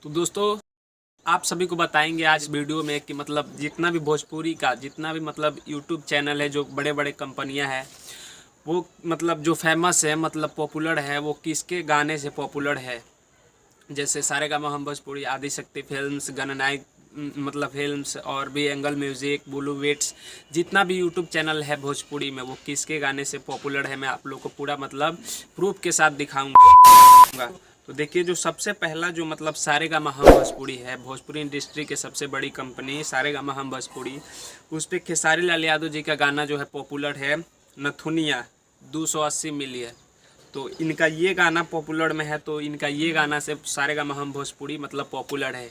तो दोस्तों आप सभी को बताएंगे आज वीडियो में कि मतलब जितना भी भोजपुरी का जितना भी मतलब यूट्यूब चैनल है, जो बड़े बड़े कंपनियां हैं, वो मतलब जो फेमस है मतलब पॉपुलर है, वो किसके गाने से पॉपुलर है। जैसे सारेगामा हम भोजपुरी, आदिशक्ति फिल्म्स, गणनायक मतलब फिल्म्स, और भी एंगल म्यूज़िक, ब्लू वेट्स, जितना भी यूट्यूब चैनल है भोजपुरी में वो किसके गाने से पॉपुलर है, मैं आप लोग को पूरा मतलब प्रूफ के साथ दिखाऊंगा। तो देखिए, जो सबसे पहला जो मतलब सारेगामा हम भोजपुरी है, भोजपुरी इंडस्ट्री के सबसे बड़ी कंपनी सारेगामा हम भोजपुरी, उस पर खेसारी लाल यादव जी का गाना जो है पॉपुलर है, नथुनिया 280 मिलियन। तो इनका ये गाना पॉपुलर में है, तो इनका ये गाना से सारेगामा हम भोजपुरी मतलब पॉपुलर है।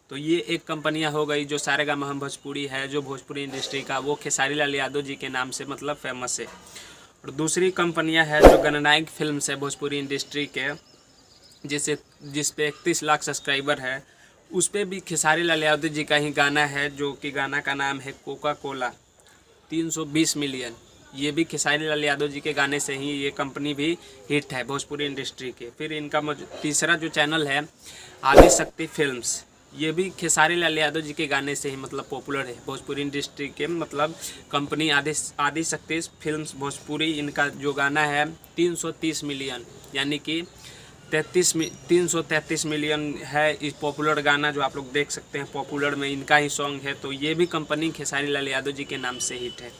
तो ये एक कंपनियां हो गई जो सारेगामा हम भोजपुरी है, जो भोजपुरी इंडस्ट्री का, वो खेसारी लाल यादव जी के नाम से मतलब फेमस है। और दूसरी कंपनियां है जो गणनायक फिल्म्स है भोजपुरी इंडस्ट्री के, जिस पे 31 लाख सब्सक्राइबर है, उस पर भी खेसारी लाल यादव जी का ही गाना है, जो कि गाना का नाम है कोका कोला 320 मिलियन। ये भी खेसारी लाल यादव जी के गाने से ही ये कंपनी भी हिट है भोजपुरी इंडस्ट्री के। फिर इनका तीसरा जो चैनल है आदिशक्ति फिल्म्स, ये भी खेसारी लाल यादव जी के गाने से ही मतलब पॉपुलर है भोजपुरी इंडस्ट्री के मतलब कंपनी आदिशक्ति फिल्म्स भोजपुरी। इनका जो गाना है 330 मिलियन, यानी कि 333 मिलियन है इस पॉपुलर गाना, जो आप लोग देख सकते हैं पॉपुलर में इनका ही सॉन्ग है। तो ये भी कंपनी खेसारी लाल यादव जी के नाम से हिट है।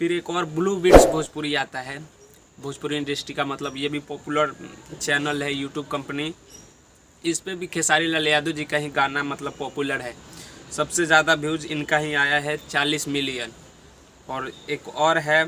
फिर एक और ब्लू वेट्स भोजपुरी आता है भोजपुरी इंडस्ट्री का, मतलब ये भी पॉपुलर चैनल है यूट्यूब कंपनी। इस पे भी खेसारी लाल यादव जी का ही गाना मतलब पॉपुलर है। सबसे ज़्यादा व्यूज़ इनका ही आया है 40 मिलियन। और एक और है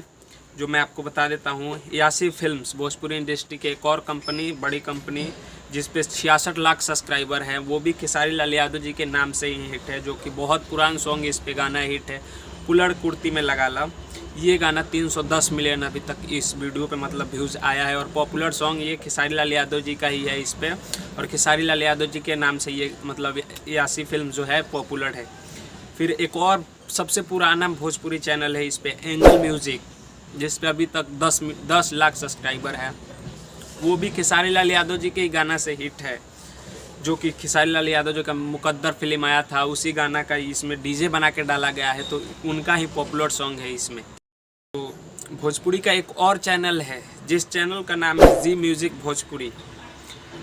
जो मैं आपको बता देता हूँ, यासी फिल्म्स भोजपुरी इंडस्ट्री के एक और कंपनी, बड़ी कंपनी, जिस पे 66 लाख सब्सक्राइबर हैं, वो भी खेसारी लाल यादव जी के नाम से ही हिट है। जो कि बहुत पुराना सॉन्ग इस पे गाना हिट है, कुलड़ कुर्ती में लगा ला। ये गाना 310 मिलियन अभी तक इस वीडियो पे मतलब व्यूज़ आया है। और पॉपुलर सॉन्ग ये खेसारी लाल यादव जी का ही है इस पे, और खेसारी लाल यादव जी के नाम से ये मतलब यासी फिल्म जो है पॉपुलर है। फिर एक और सबसे पुराना भोजपुरी चैनल है इस पे, एंगल म्यूज़िक, जिस पे अभी तक 10 लाख सब्सक्राइबर है। वो भी खेसारी लाल यादव जी के ही गाना से हिट है, जो कि खेसारी लाल यादव जी का मुकद्दर फिल्म आया था, उसी गाना का इसमें डीजे बना के डाला गया है, तो उनका ही पॉपुलर सॉन्ग है इसमें। तो भोजपुरी का एक और चैनल है जिस चैनल का नाम है जी म्यूज़िक भोजपुरी,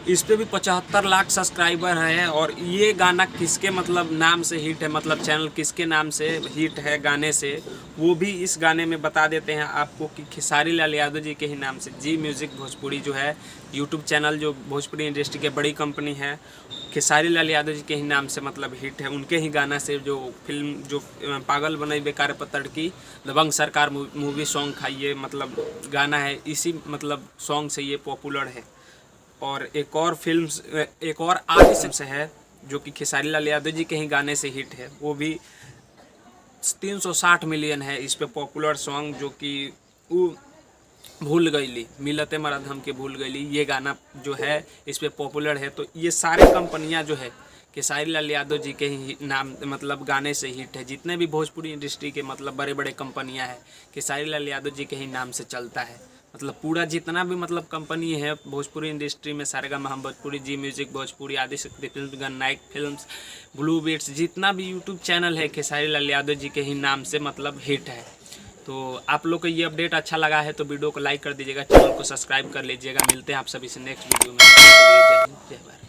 इस पे भी 75 लाख सब्सक्राइबर है। और ये गाना किसके मतलब नाम से हिट है, मतलब चैनल किसके नाम से हिट है गाने से, वो भी इस गाने में बता देते हैं आपको कि खेसारी लाल यादव जी के ही नाम से जी म्यूज़िक भोजपुरी जो है यूट्यूब चैनल, जो भोजपुरी इंडस्ट्री के बड़ी कंपनी है, खेसारी लाल यादव जी के ही नाम से मतलब हिट है। उनके ही गाना से जो फिल्म जो पागल बनाई बेकार पतड़ की दबंग सरकार मूवी सॉन्ग था, ये मतलब गाना है, इसी मतलब सॉन्ग से ये पॉपुलर है। और एक और फिल्म्स, एक और आदिशक्ति से है जो कि खेसारी लाल यादव जी के ही गाने से हिट है, वो भी 360 मिलियन है इस पे पॉपुलर सॉन्ग, जो कि वो भूल गईली मिलते मरद हम के भूल गईली, ये गाना जो है इस पे पॉपुलर है। तो ये सारे कंपनियां जो है खेसारी लाल यादव जी के ही नाम मतलब गाने से हिट है। जितने भी भोजपुरी इंडस्ट्री के मतलब बड़े बड़े कंपनियां हैं, खेसारी लाल यादव जी के ही नाम से चलता है। मतलब पूरा जितना भी मतलब कंपनी है भोजपुरी इंडस्ट्री में, Saregama Hum Bhojpuri, Zee music Bhojpuri, Aadishakti films, Gananayak films, blue वेट्स, जितना भी यूट्यूब चैनल है खेसारी लाल यादव जी के ही नाम से मतलब हिट है। तो आप लोग को ये अपडेट अच्छा लगा है तो वीडियो को लाइक कर दीजिएगा, चैनल को सब्सक्राइब कर लीजिएगा। मिलते हैं आप सभी से नेक्स्ट वीडियो में। जय हिंद, जय भारत।